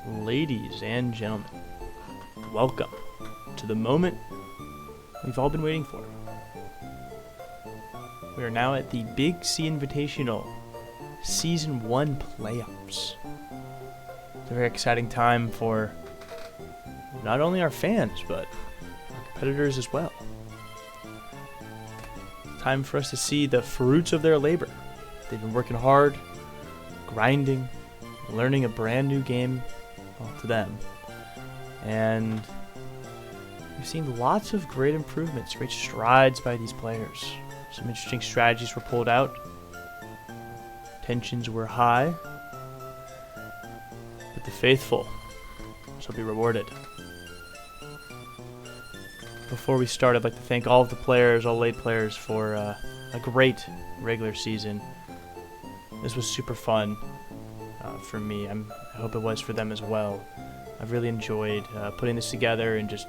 Ladies and gentlemen, welcome to the moment we've all been waiting for. We are now at the Big C Invitational Season 1 playoffs. It's a very exciting time for not only our fans, but our competitors as well. Time for us to see the fruits of their labor. They've been working hard, grinding, learning a brand new game to them. And we've seen lots of great improvements, great strides by these players. Some interesting strategies were pulled out. Tensions were high. But the faithful shall be rewarded. Before we start, I'd like to thank all of the players, all late players, for a great regular season. This was super fun for me. I hope it was for them as well. I've really enjoyed putting this together and just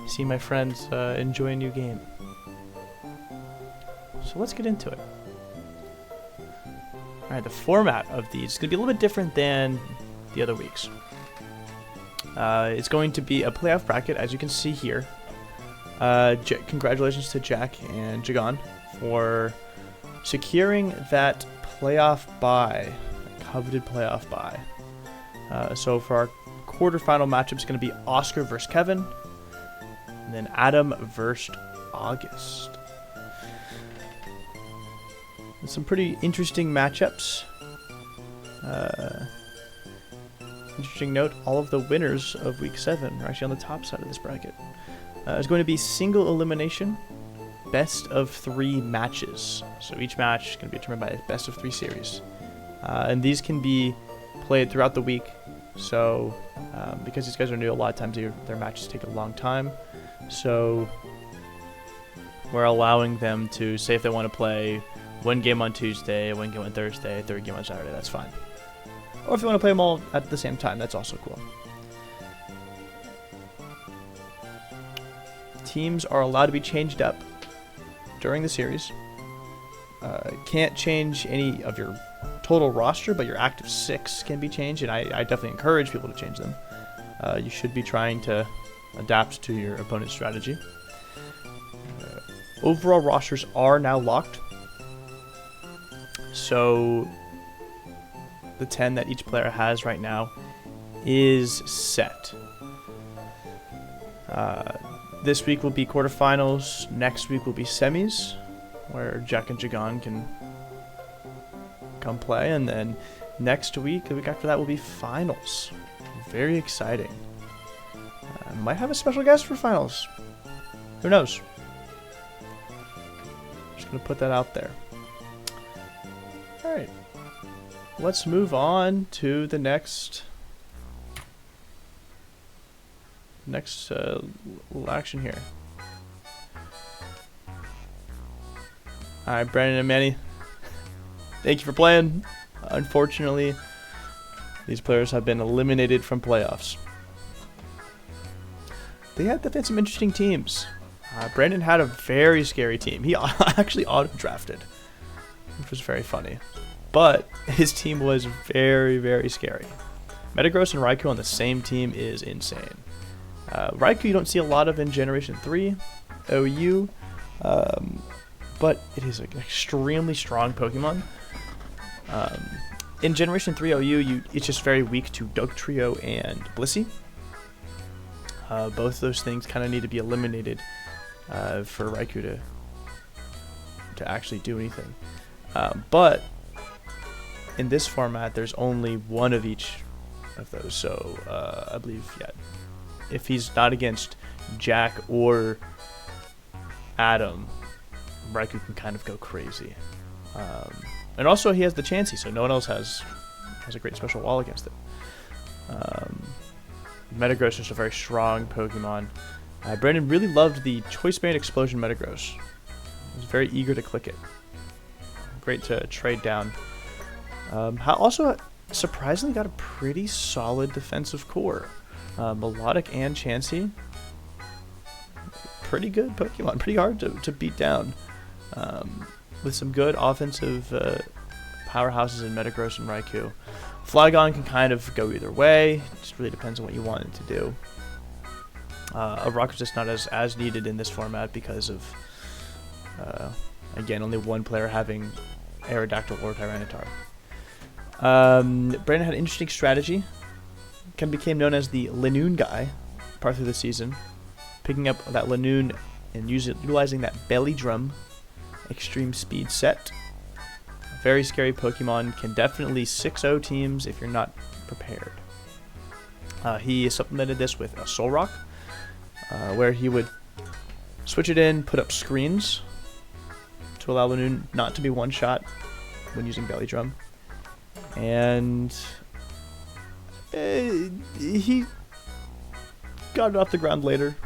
seeing my friends enjoy a new game. So let's get into it. Alright, the format of these is going to be a little bit different than the other weeks. It's going to be a playoff bracket, as you can see here. Congratulations to Jack and Jagan for securing that playoff bye, that coveted playoff bye. So for our quarterfinal matchup, it's going to be Oscar versus Kevin, and then Adam versus August. And some pretty interesting matchups. Interesting note, all of the winners of Week 7 are actually on the top side of this bracket. It's going to be single elimination, best of 3 matches. So each match is going to be determined by a best of 3 series. And these can be played throughout the week. So because these guys are new, a lot of times their matches take a long time. So we're allowing them to say if they want to play one game on Tuesday, one game on Thursday, third game on Saturday, that's fine. Or if you want to play them all at the same time, that's also cool. Teams are allowed to be changed up during the series. Can't change any of your total roster, but your active 6 can be changed, and I definitely encourage people to change them. You should be trying to adapt to your opponent's strategy. Overall rosters are now locked. So the 10 that each player has right now is set. This week will be quarterfinals. Next week will be semis, where Jack and Jagan can come play. And then next week, the week after that, will be finals. Very exciting. Might have a special guest for finals. Who knows? Just going to put that out there. All right. Let's move on to the next little action here. Alright, Brandon and Manny, thank you for playing. Unfortunately, these players have been eliminated from playoffs. They had some interesting teams. Brandon had a very scary team. He actually auto-drafted, which was very funny. But his team was very, very scary. Metagross and Raikou on the same team is insane. Raikou you don't see a lot of in Generation 3 OU, but it is an extremely strong Pokemon. In Generation 3 OU, it's just very weak to Dugtrio and Blissey. Both of those things kind of need to be eliminated for Raikou to actually do anything. But in this format, there's only one of each of those, so I believe, yeah, if he's not against Jack or Adam, Raikou can kind of go crazy. And also he has the Chansey, so no one else has a great special wall against it. Metagross is just a very strong Pokemon. Brandon really loved the Choice Band Explosion Metagross. He was very eager to click it. Great to trade down. Also, surprisingly got a pretty solid defensive core. Melodic and Chansey. Pretty good Pokemon. Pretty hard to beat down. With some good offensive powerhouses in Metagross and Raikou. Flygon can kind of go either way. It just really depends on what you want it to do. A Rock Resist not as needed in this format because of, again, only one player having Aerodactyl or Tyranitar. Brandon had an interesting strategy. Became known as the Linoon guy part through the season, picking up that Linoon and utilizing that Belly Drum extreme speed set. Very scary Pokemon, can definitely 6-0 teams if you're not prepared. He supplemented this with a Solrock, where he would switch it in, put up screens to allow Linoon not to be one-shot when using Belly Drum. And he got it off the ground later.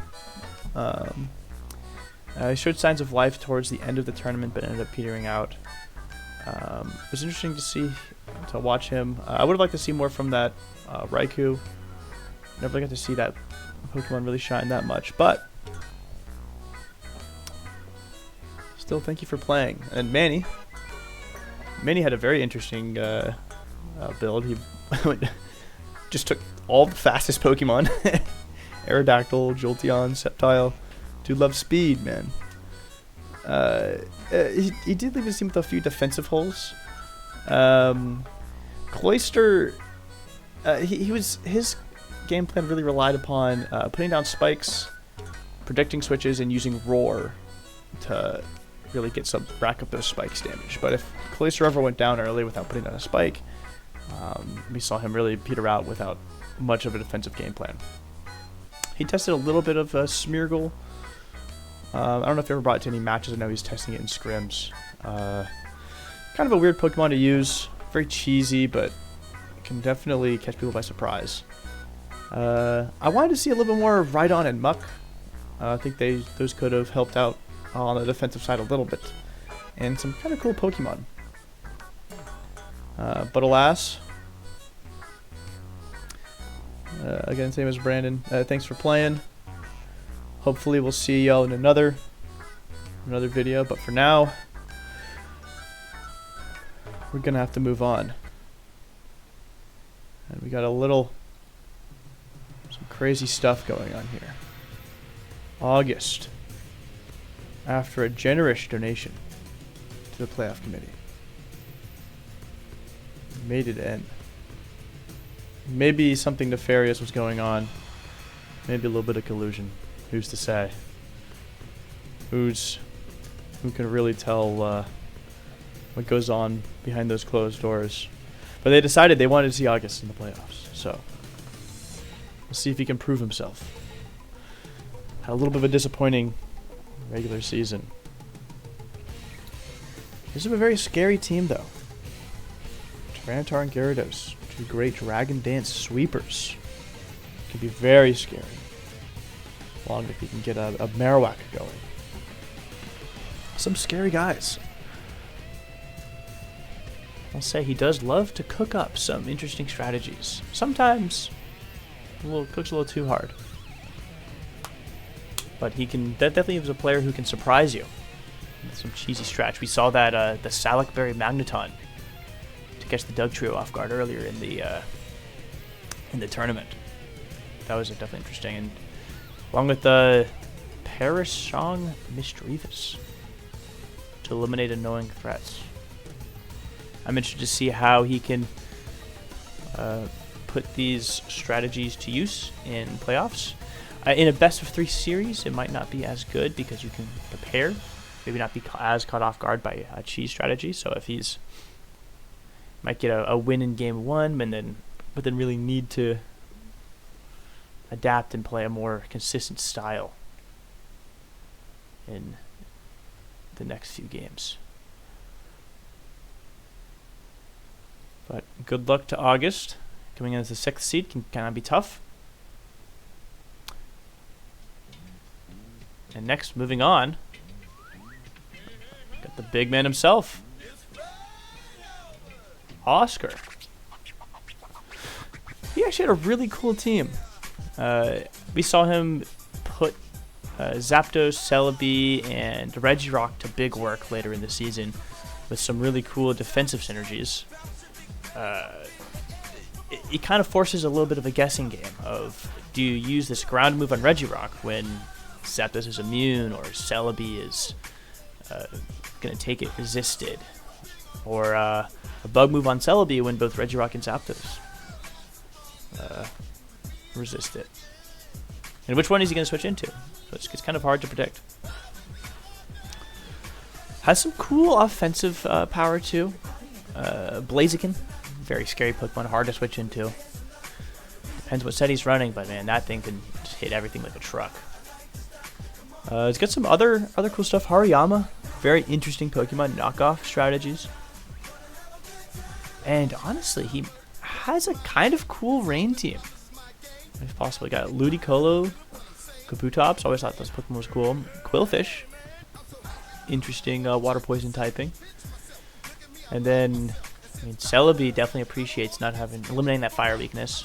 He showed signs of life towards the end of the tournament, but ended up petering out. It was interesting to watch him. I would have liked to see more from that Raikou. Never got to see that Pokemon really shine that much, but still, thank you for playing. And Manny had a very interesting build. He just took all the fastest Pokemon. Aerodactyl, Jolteon, Sceptile. Dude loves speed, man. He did leave his team with a few defensive holes. Cloyster, his game plan really relied upon putting down spikes, predicting switches, and using Roar to really rack up those spikes damage. But if Cloyster ever went down early without putting down a spike, we saw him really peter out without much of a defensive game plan. He tested a little bit of Smeargle. I don't know if he ever brought it to any matches. I know he's testing it in scrims. Kind of a weird Pokemon to use. Very cheesy, but can definitely catch people by surprise. I wanted to see a little bit more of Rhydon and Muck. I think those could have helped out on the defensive side a little bit. And some kind of cool Pokemon. But alas, again, same as Brandon. Thanks for playing. Hopefully we'll see y'all in another video. But for now, we're gonna have to move on. And we got some crazy stuff going on here. August, after a generous donation to the playoff committee, made it in. Maybe something nefarious was going on. Maybe a little bit of collusion. Who's to say? Who can really tell what goes on behind those closed doors? But they decided they wanted to see August in the playoffs. So we'll see if he can prove himself. Had a little bit of a disappointing regular season. This is a very scary team, though. Tyranitar and Gyarados, two great Dragon Dance sweepers. Can be very scary. Long if you can get a Marowak going. Some scary guys. I'll say he does love to cook up some interesting strategies. Sometimes cooks a little too hard. But that definitely is a player who can surprise you with some cheesy stretch. We saw that the Salakberry Magneton to catch the Doug Trio off guard earlier in the tournament. That was definitely interesting. And along with the Parashong Misdreavus to eliminate annoying threats. I'm interested to see how he can put these strategies to use in playoffs. In a best-of-3 series, it might not be as good because you can prepare, maybe not be as caught off guard by a cheese strategy. So if he's might get a win in game 1, but then really need to adapt and play a more consistent style in the next few games. But good luck to August. Coming in as the 6th seed can kind of be tough. And next, moving on, got the big man himself, Oscar. He actually had a really cool team. We saw him put Zapdos, Celebi, and Regirock to big work later in the season with some really cool defensive synergies. it kind of forces a little bit of a guessing game of, do you use this ground move on Regirock when Zapdos is immune, or Celebi is going to take it resisted, or a bug move on Celebi when both Regirock and Zapdos resist it. And which one is he going to switch into? So it's kind of hard to predict. Has some cool offensive power too. Blaziken, very scary Pokemon, hard to switch into. Depends what set he's running, but man, that thing can just hit everything like a truck. It's got some other cool stuff. Hariyama, very interesting Pokemon, knockoff strategies. And honestly, he has a kind of cool rain team. If possible, got Ludicolo, Kabutops. Always thought this Pokemon was cool. Quillfish, interesting water poison typing. And then, I mean, Celebi definitely appreciates not eliminating that fire weakness.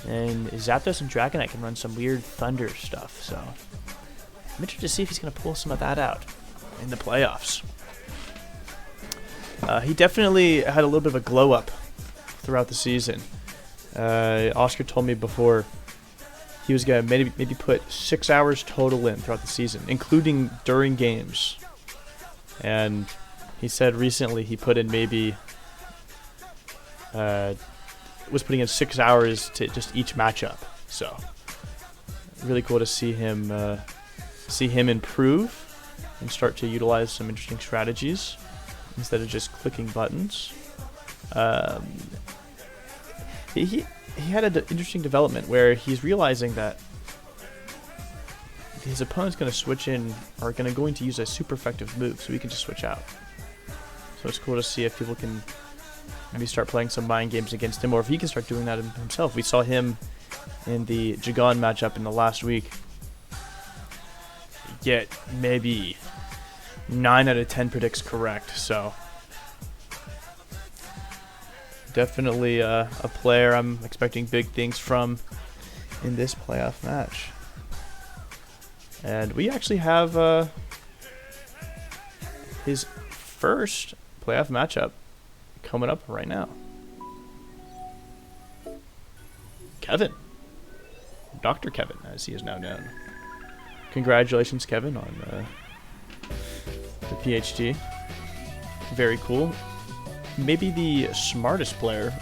And Zapdos and Dragonite can run some weird thunder stuff. So I'm interested to see if he's going to pull some of that out in the playoffs. He definitely had a little bit of a glow up throughout the season. Oscar told me before he was going to maybe put 6 hours total in throughout the season, including during games. And he said recently he put in was putting in 6 hours to just each matchup. So really cool to see him improve and start to utilize some interesting strategies instead of just clicking buttons. He had an interesting development where he's realizing that his opponent's going to switch in, or going to use a super effective move, so he can just switch out. So it's cool to see if people can maybe start playing some mind games against him, or if he can start doing that himself. We saw him in the Jagan matchup in the last week get maybe 9 out of 10 predicts correct, so definitely a player I'm expecting big things from in this playoff match. And we actually have his first playoff matchup coming up right now. Kevin. Dr. Kevin, as he is now known. Congratulations, Kevin, on the PhD. Very cool. Maybe the smartest player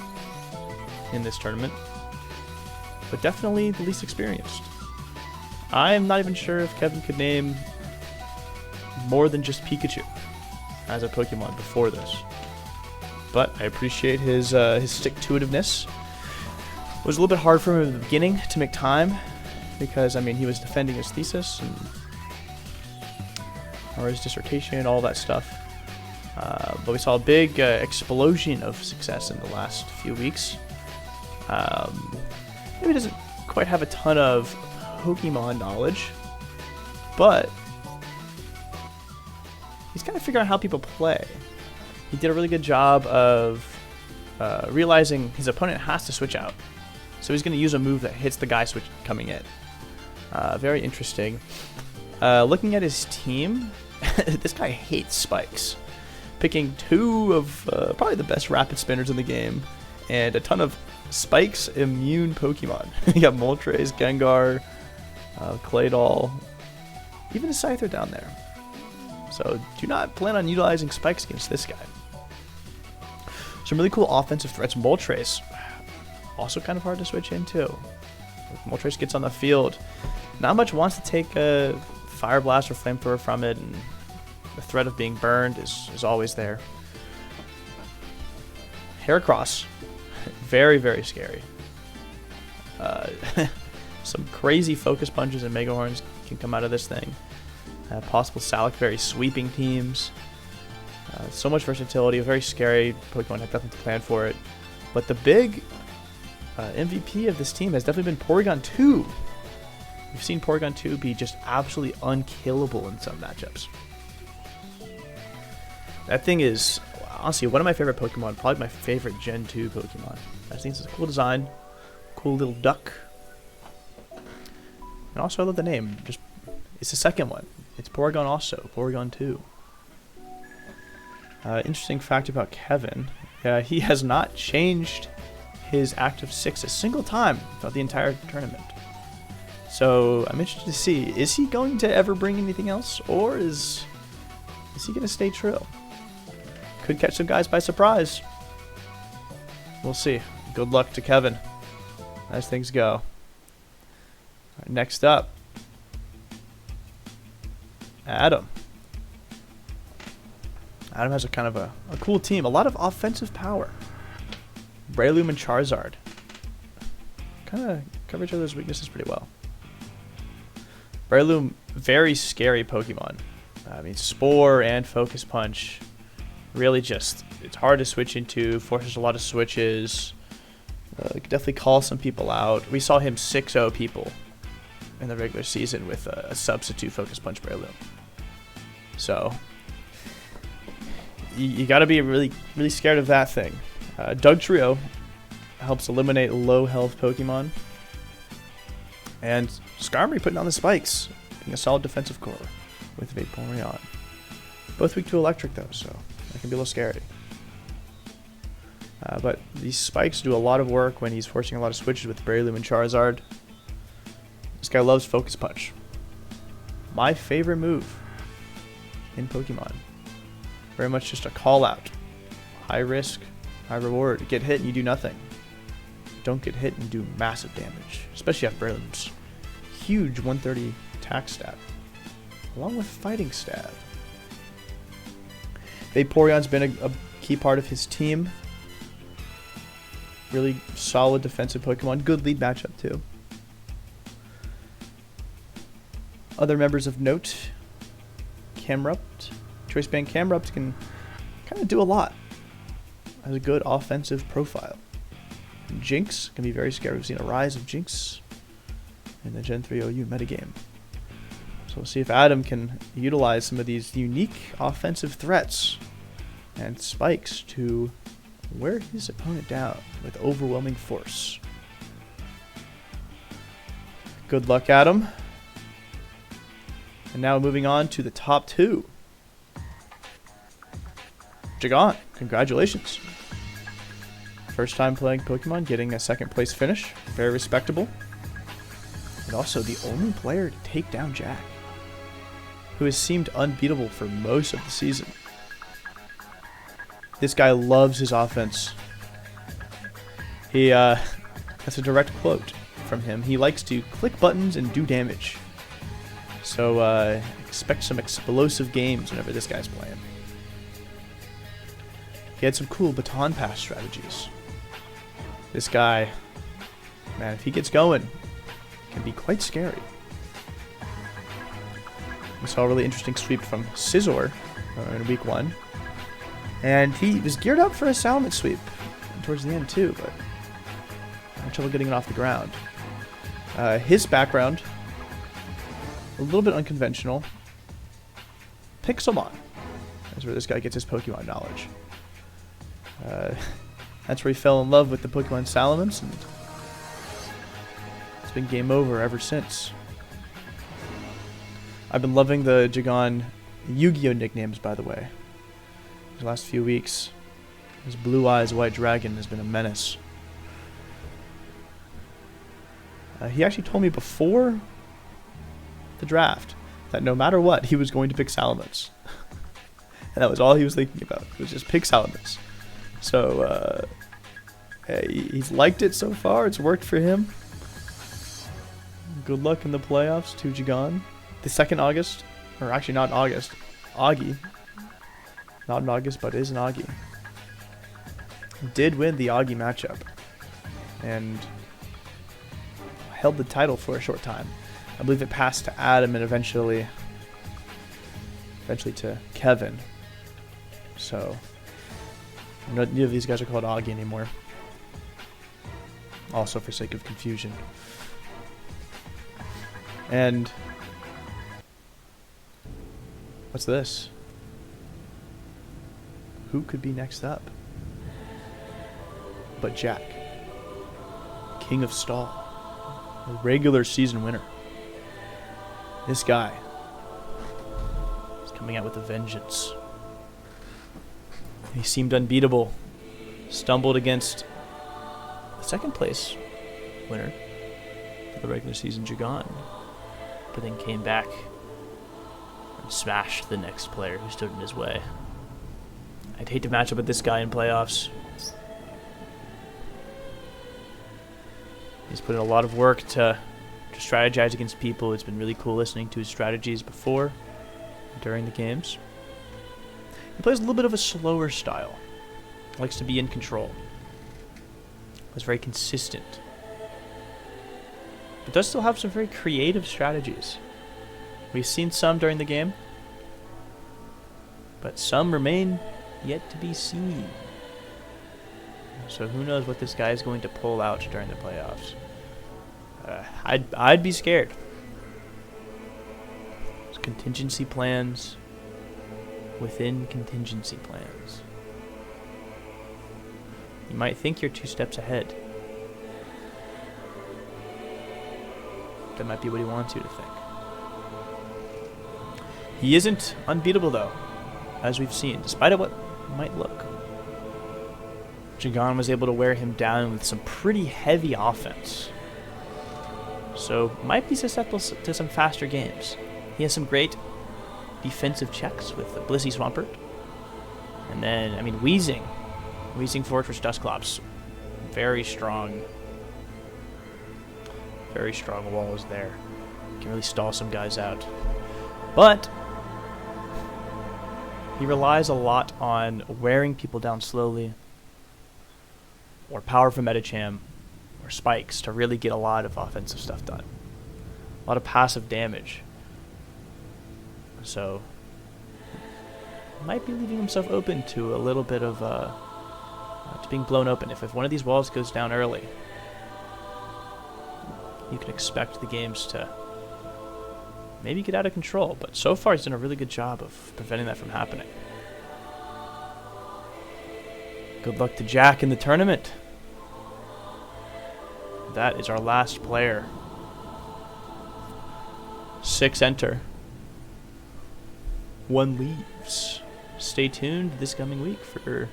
in this tournament, but definitely the least experienced. I'm not even sure if Kevin could name more than just Pikachu as a Pokemon before this, but I appreciate his stick-to-itiveness. It was a little bit hard for him in the beginning to make time because, I mean, he was defending his thesis or his dissertation, all that stuff. But we saw a big explosion of success in the last few weeks. Maybe he doesn't quite have a ton of Pokemon knowledge, but he's kind of figuring out how people play. He did a really good job of realizing his opponent has to switch out, so he's going to use a move that hits the guy switch coming in. Very interesting. Looking at his team, this guy hates spikes. Picking 2 of probably the best rapid spinners in the game, and a ton of spikes immune Pokemon. You got Moltres, Gengar, Claydol, even a Scyther down there. So do not plan on utilizing spikes against this guy. Some really cool offensive threats. Moltres, also kind of hard to switch into. Moltres gets on the field, not much wants to take a Fire Blast or Flamethrower from it, and the threat of being burned is always there. Heracross, very, very scary. Some crazy focus punches and Mega Horns can come out of this thing. Possible Salic, very sweeping teams. So much versatility, a very scary Pokemon, have nothing to plan for it. But the big MVP of this team has definitely been Porygon 2. We've seen Porygon 2 be just absolutely unkillable in some matchups. That thing is, honestly, one of my favorite Pokemon, probably my favorite Gen 2 Pokemon. I think it's a cool design, cool little duck. And also I love the name, it's the second one. It's Porygon also, Porygon 2. Interesting fact about Kevin, he has not changed his active 6 a single time throughout the entire tournament. So I'm interested to see, is he going to ever bring anything else, or is he going to stay true? Could catch some guys by surprise. We'll see. Good luck to Kevin as things go. Right, next up, Adam. Adam has a kind of a cool team. A lot of offensive power. Breloom and Charizard kind of cover each other's weaknesses pretty well. Breloom, very scary Pokemon. I mean, Spore and Focus Punch, really just, it's hard to switch into, forces a lot of switches. Could definitely call some people out. We saw him 6-0 people in the regular season with a substitute Focus Punch Breloom. So, you got to be really, really scared of that thing. Dugtrio helps eliminate low health Pokemon. And Skarmory putting on the spikes, being a solid defensive core with Vaporeon. Both weak to electric though, so that can be a little scary. But these spikes do a lot of work when he's forcing a lot of switches with Breloom and Charizard. This guy loves Focus Punch. My favorite move in Pokemon. Very much just a call out. High risk, high reward. Get hit and you do nothing. Don't get hit and do massive damage, especially after Breloom's huge 130 attack stat, along with fighting stat. Vaporeon's been a key part of his team. Really solid defensive Pokemon. Good lead matchup too. Other members of note, Camerupt. Choice Band Camerupt can kind of do a lot. Has a good offensive profile. Jinx can be very scary. We've seen a rise of Jinx in the Gen 3 OU metagame. So we'll see if Adam can utilize some of these unique offensive threats and spikes to wear his opponent down with overwhelming force. Good luck, Adam. And now moving on to the top 2. Jagon, congratulations. First time playing Pokemon, getting a 2nd place finish. Very respectable. And also the only player to take down Jack, who has seemed unbeatable for most of the season. This guy loves his offense. That's a direct quote from him. He likes to click buttons and do damage. So expect some explosive games whenever this guy's playing. He had some cool baton pass strategies. This guy, man, if he gets going, can be quite scary. We saw a really interesting sweep from Scizor in week 1. And he was geared up for a Salamence sweep towards the end too, but had trouble getting it off the ground. His background, a little bit unconventional. Pixelmon. That's where this guy gets his Pokemon knowledge. That's where he fell in love with the Pokemon Salamence, and it's been game over ever since. I've been loving the Jagon Yu-Gi-Oh nicknames, by the way. The last few weeks, his Blue Eyes White Dragon has been a menace. He actually told me before the draft that no matter what, he was going to pick Salamence. And that was all he was thinking about. It was just pick Salamence. So, he's liked it so far. It's worked for him. Good luck in the playoffs to Jagon. The 2nd August, or actually not August, Augie. Not in August, but is in Augie. Did win the Augie matchup. And held the title for a short time. I believe it passed to Adam and eventually to Kevin. So, neither of these guys are called Augie anymore. Also for sake of confusion. And what's this? Who could be next up but Jack, King of Stall, a regular season winner. This guy is coming out with a vengeance. He seemed unbeatable. Stumbled against second place winner for the regular season, Jagan, but then came back and smashed the next player who stood in his way. I'd hate to match up with this guy in playoffs. He's put in a lot of work to strategize against people. It's been really cool listening to his strategies before and during the games. He plays a little bit of a slower style. Likes to be in control. Is very consistent. But does still have some very creative strategies. We've seen some during the game, but some remain yet to be seen. So who knows what this guy is going to pull out during the playoffs. I'd be scared. There's contingency plans within contingency plans. You might think you're 2 steps ahead. That might be what he wants you to think. He isn't unbeatable though, as we've seen, despite of what might look. Jagan was able to wear him down with some pretty heavy offense. So might be susceptible to some faster games. He has some great defensive checks with the Blissey Swampert. And then, I mean, Wheezing Fortress Dusclops. Very strong walls there. Can really stall some guys out. But he relies a lot on wearing people down slowly, or power from Metacham, or spikes to really get a lot of offensive stuff done. A lot of passive damage. So might be leaving himself open to a little bit of to being blown open. If one of these walls goes down early, you can expect the games to maybe get out of control. But so far, he's done a really good job of preventing that from happening. Good luck to Jack in the tournament. That is our last player. 6 enter. 1 leaves. Stay tuned this coming week for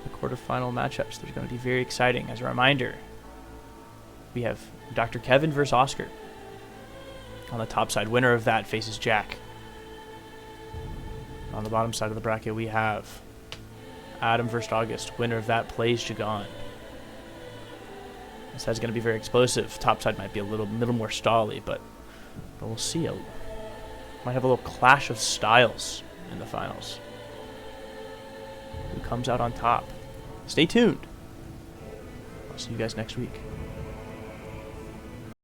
the quarterfinal matchups. They're going to be very exciting. As a reminder, we have Dr. Kevin versus Oscar. On the top side, winner of that faces Jack. On the bottom side of the bracket, we have Adam versus August. Winner of that plays Jagan. This side's going to be very explosive. Top side might be a little more stally, but we'll see. Might have a little clash of styles in the finals. Who comes out on top? Stay tuned. I'll see you guys next week.